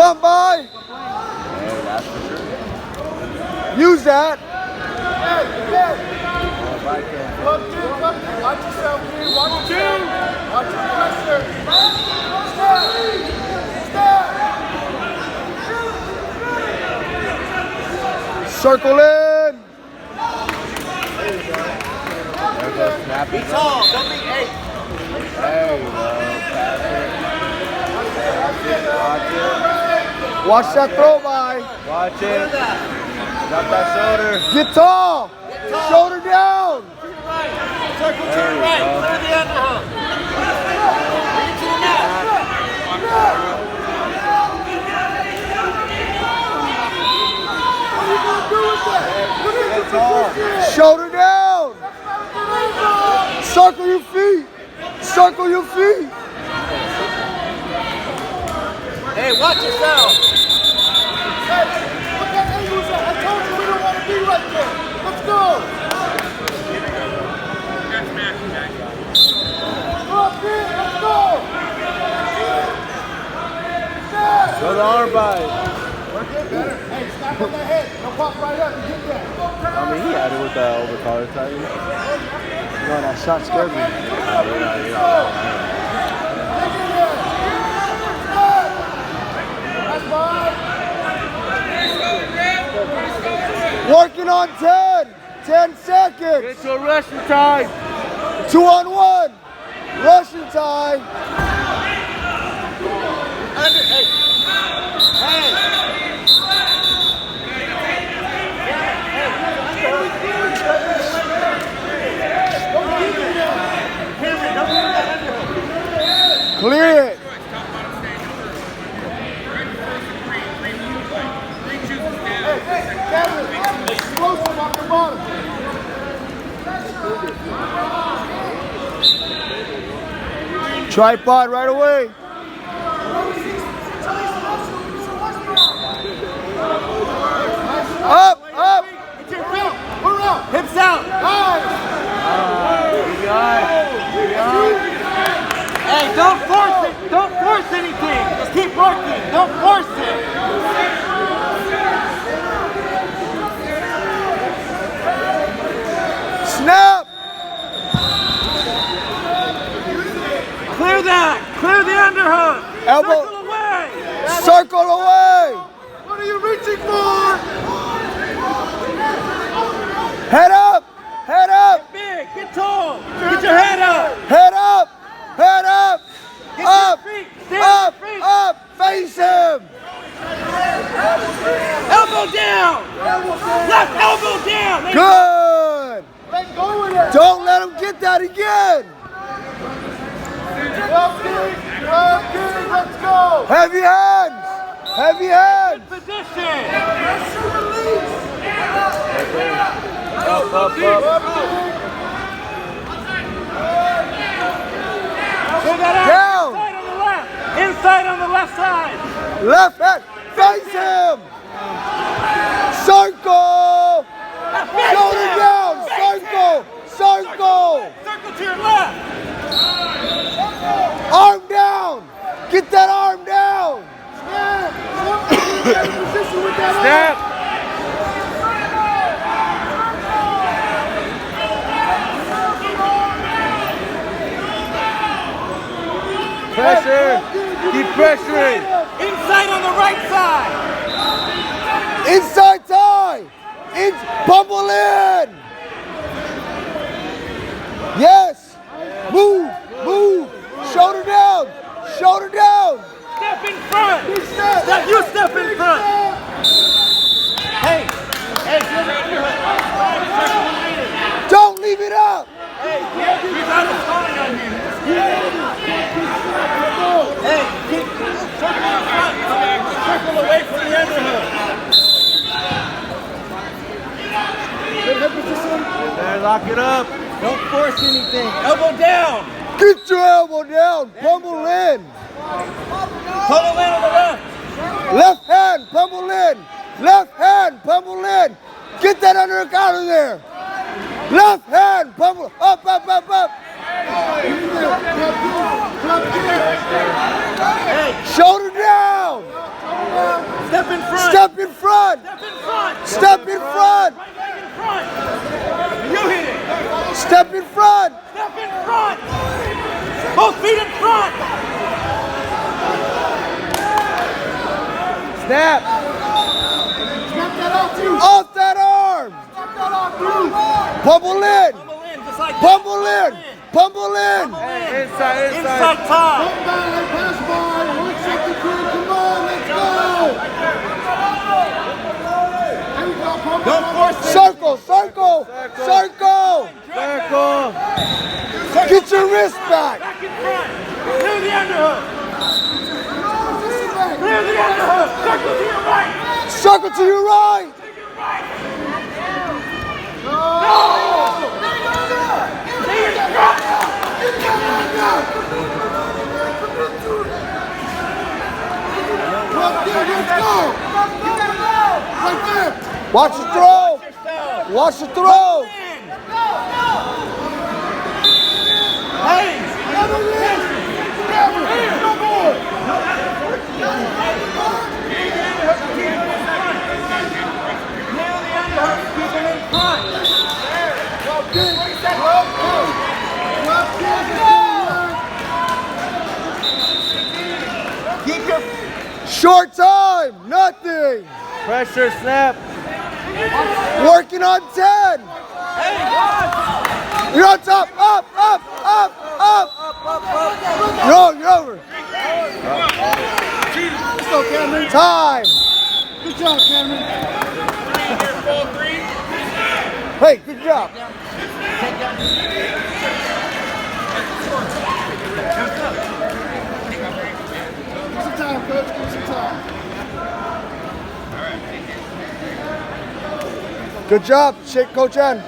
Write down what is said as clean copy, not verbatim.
Pump by. Hey, that's for sure. Use that. Watch yourself, dude. Watch your pressure. Circle in. There goes Snappy. Be tall. Don't be 8. There you go. Pass it. Watch it. Watch that throw by. Watch it. Got that shoulder. Get tall. Shoulder down. Circle to your right. Clear the underhook. Bring it to the mat. Get tall. Shoulder down. Circle your feet. Circle your feet. Hey, watch yourself. Hey, look at angles. I told you we don't want to be right there. Let's go. Go up here. Let's go. Go the arm by. We're getting better. Hey, snap on the head. Don't pop right up. You get that. I mean, he had it with the over collar tighten. No, that shot scared me. Working on 10. 10 seconds. Get to a rushing time. 2-on-1. Russian tie. Under. Hey. Hey. Clear it. Explosive off the bottom. Tripod right away. Up, up. Get your feet. We're out. Hips out. Nice. Hey, don't force it. Don't force anything. Just keep working. Don't force it. Snap. Clear that. Clear the underhook. Elbow. Circle away. Circle away. What are you reaching for? Head up. Head up. Get big. Get tall. Get your head up. Head up. Head up. Get Up. your feet. Stay on Up. your feet. Up. Face him. Elbow down. Left elbow down. Good. Let go with it. Don't let him get that again. Well, King. Well, King. Let's go. Heavy hands. Heavy hands. Position. Up, up, up. Pull that out. Down. Inside on the left. Inside on the left side. Left hand. Face him. Circle. Shoulder down. Circle. Circle. Circle to your left. Arm down. Get that arm down. Snap. Pressure. Keep pressuring. Inside on the right side. Inside tie. Bumble in. Yes. Move. Move. Shoulder down. Shoulder down. Step in front. You step in front. Hey. Hey. Don't leave it up. Hey. He's out of time on you. Hey. Keep circle in front. Circle away from the underhook. Good hip position. There, lock it up. Don't force anything. Elbow down. Get your elbow down. Bumble in. Pummel in on the left. Left hand. Bumble in. Left hand. Bumble in. Get that underhook out of there. Left hand. Bumble. Up, up, up, up. Hey. Shoulder down. Step in front. Step in front. Step in front. Step in front. Right leg in front. You hit it. Step in front. Step in front. Both feet in front. Snap. Snap that off you. Off that arm. Snap that off you. Pummel in. Pummel in, just like that. Pummel in. Pummel in. Hey, inside. Inside top. Come by, pass by, 1 second, come on, let's go! There you go, pump it Don't up. force it. Circle, circle, circle. Circle. Get your wrist back. Back in front. Clear the underhook. Clear the underhook. Circle to your right. Circle to your right. Let's go! Right there! Watch the throw. Watch the throw. Hey. Never no more! Nail the underhook. Keep it in front. Keep your Short time. Nothing. Pressure, snap. Working on 10. You're on top. Up, up, up, up. You're over. Let's go, Kamren. Time. Good job, Kamren. Hey, good job. Give some time, coach. Give some time. Good job. Shake Coach N.